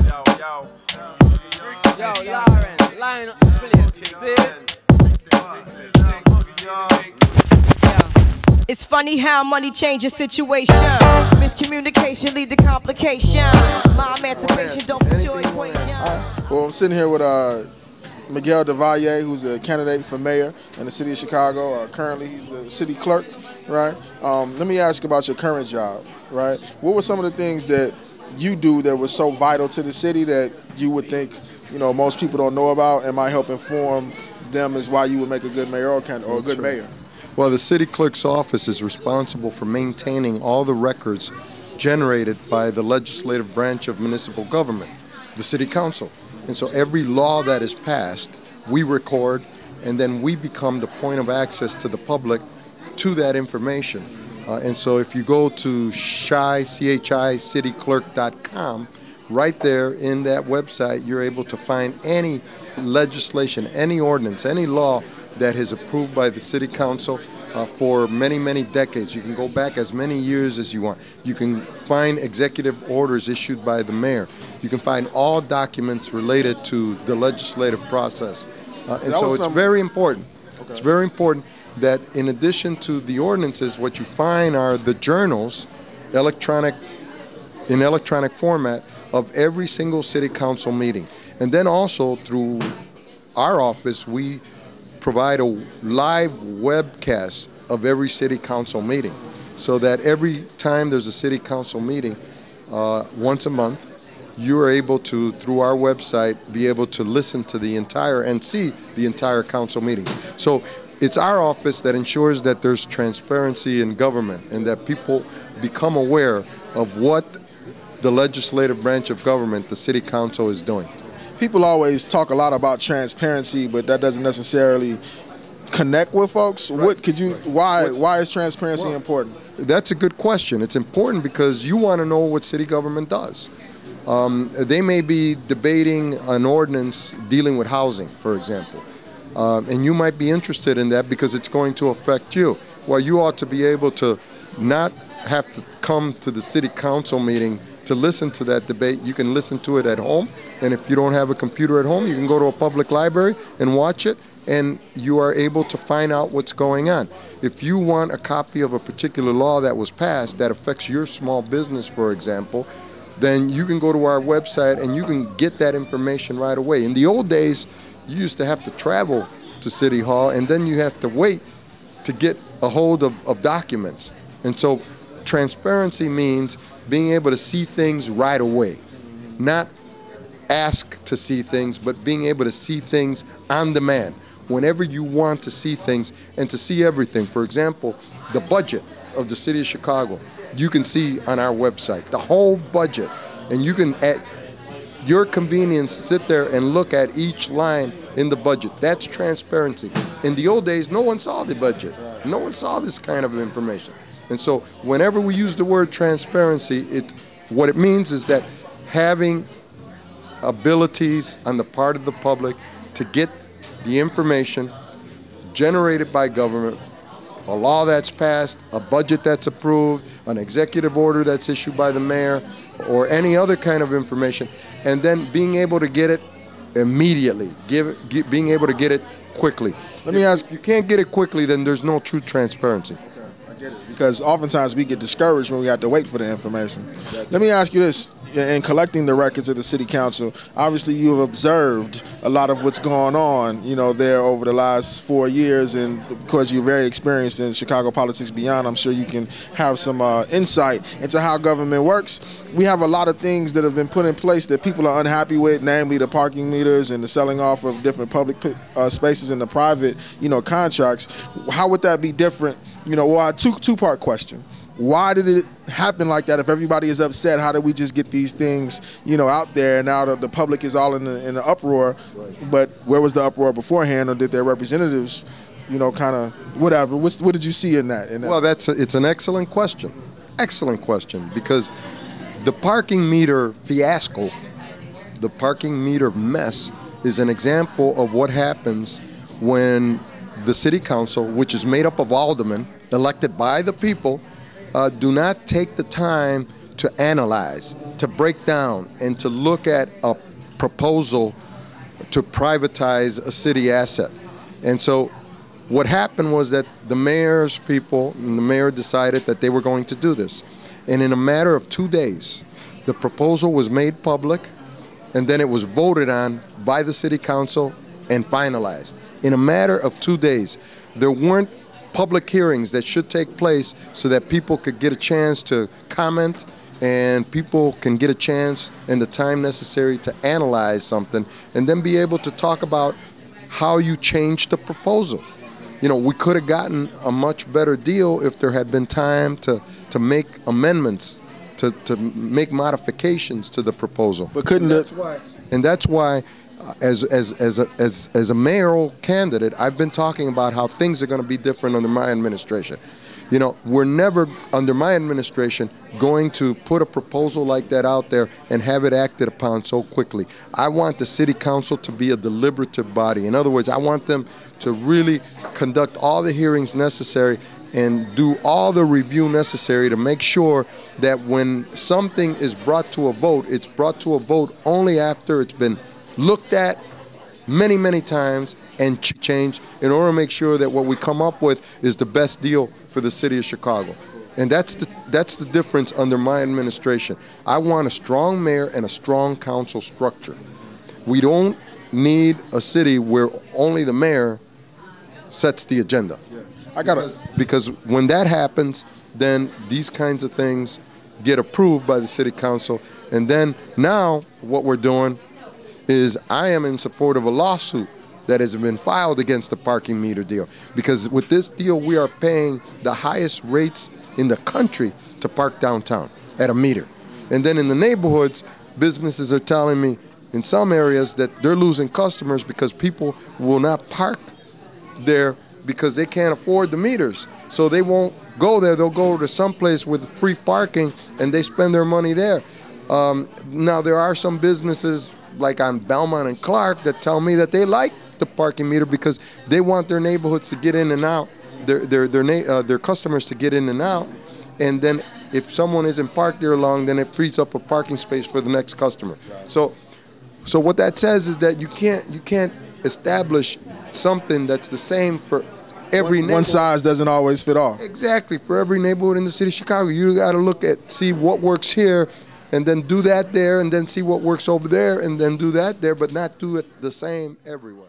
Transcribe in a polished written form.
Yo, Lauren, line up the place. See it? It's funny how money changes situation. Miscommunication lead to complication. My emancipation don't put your equation. Well, I'm sitting here with Miguel Del Valle, who's a candidate for mayor in the city of Chicago. Currently, he's the city clerk, right? Let me ask about your current job, right? What were some of the things that you do that was so vital to the city that you would think, most people don't know about and might help inform them as why you would make a good mayor or a good mayor? Well, the city clerk's office is responsible for maintaining all the records generated by the legislative branch of municipal government, the city council. And so every law that is passed, we record, and then we become the point of access to the public to that information. And so if you go to cityclerk.com, right there in that website, you're able to find any legislation, any ordinance, any law that is approved by the city council for many, many decades. You can go back as many years as you want. You can find executive orders issued by the mayor. You can find all documents related to the legislative process. And so it's very important. Okay. It's very important that in addition to the ordinances, what you find are the journals, in electronic format, of every single city council meeting. And then also through our office, we provide a live webcast of every city council meeting, so that every time there's a city council meeting, once a month, you're able to, through our website, be able to listen to the entire and see the entire council meetings. So it's our office that ensures that there's transparency in government and that people become aware of what the legislative branch of government, the city council, is doing. People always talk a lot about transparency, but that doesn't necessarily connect with folks. Right. Why is transparency important? That's a good question. It's important because you want to know what city government does. They may be debating an ordinance dealing with housing, for example, and you might be interested in that because it's going to affect you. Well, you ought to be able to not have to come to the city council meeting to listen to that debate. You can listen to it at home, and if you don't have a computer at home, you can go to a public library and watch it, and you are able to find out what's going on. If you want a copy of a particular law that was passed that affects your small business, for example, then you can go to our website and you can get that information right away. In the old days, you used to have to travel to City Hall, and then you have to wait to get a hold of documents. And so transparency means being able to see things right away, not ask to see things, but being able to see things on demand whenever you want to see things and to see everything. For example, the budget of the city of Chicago, you can see on our website, the whole budget, and you can at your convenience sit there and look at each line in the budget. That's transparency. In the old days, no one saw the budget. No one saw this kind of information. And so whenever we use the word transparency, what it means is that having abilities on the part of the public to get the information generated by government, a law that's passed, a budget that's approved, an executive order that's issued by the mayor, or any other kind of information, and then being able to get it immediately, being able to get it quickly. Let me ask, if you can't get it quickly, then there's no true transparency. Get it, because oftentimes we get discouraged when we have to wait for the information. Let me ask you this: in collecting the records of the city council, obviously you have observed a lot of what's going on, there over the last 4 years, and because you're very experienced in Chicago politics beyond, I'm sure you can have some insight into how government works. We have a lot of things that have been put in place that people are unhappy with, namely the parking meters and the selling off of different public spaces in the private, contracts. How would that be different? Two-part question. Why did it happen like that? If everybody is upset, how did we just get these things, out there? Now the public is all in the uproar. Right. But where was the uproar beforehand, or did their representatives, kind of whatever? What did you see in that? Well, it's an excellent question. Excellent question, because the parking meter fiasco, the parking meter mess, is an example of what happens when the city council, which is made up of aldermen elected by the people, do not take the time to analyze, to break down, and to look at a proposal to privatize a city asset. And so what happened was that the mayor's people and the mayor decided that they were going to do this. And in a matter of 2 days, the proposal was made public, and then it was voted on by the city council and finalized. In a matter of 2 days, there weren't public hearings that should take place so that people could get a chance to comment and people can get a chance and the time necessary to analyze something and then be able to talk about how you change the proposal. You know, we could have gotten a much better deal if there had been time to make amendments, to make modifications to the proposal. But couldn't it? And that's why, as a mayoral candidate, I've been talking about how things are going to be different under my administration. You know, we're never, under my administration, going to put a proposal like that out there and have it acted upon so quickly. I want the city council to be a deliberative body. In other words, I want them to really conduct all the hearings necessary and do all the review necessary to make sure that when something is brought to a vote, it's brought to a vote only after it's been looked at many, many times and changed in order to make sure that what we come up with is the best deal for the city of Chicago. And that's the difference under my administration. I want a strong mayor and a strong council structure. We don't need a city where only the mayor sets the agenda. Yeah. Because when that happens, then these kinds of things get approved by the city council. And then now what we're doing is I am in support of a lawsuit that has been filed against the parking meter deal. Because with this deal, we are paying the highest rates in the country to park downtown at a meter. And then in the neighborhoods, businesses are telling me in some areas that they're losing customers because people will not park there because they can't afford the meters. So they won't go there. They'll go to some place with free parking and they spend their money there. Now, there are some businesses like on Belmont and Clark that tell me that they like the parking meter because they want their neighborhoods to get in and out, their customers to get in and out, and then if someone isn't parked there long, then it frees up a parking space for the next customer. So what that says is that you can't establish something that's the same for every neighborhood. One size doesn't always fit all. Exactly, for every neighborhood in the city of Chicago. You got to see what works here, and then do that there, and then see what works over there, and then do that there, but not do it the same everywhere.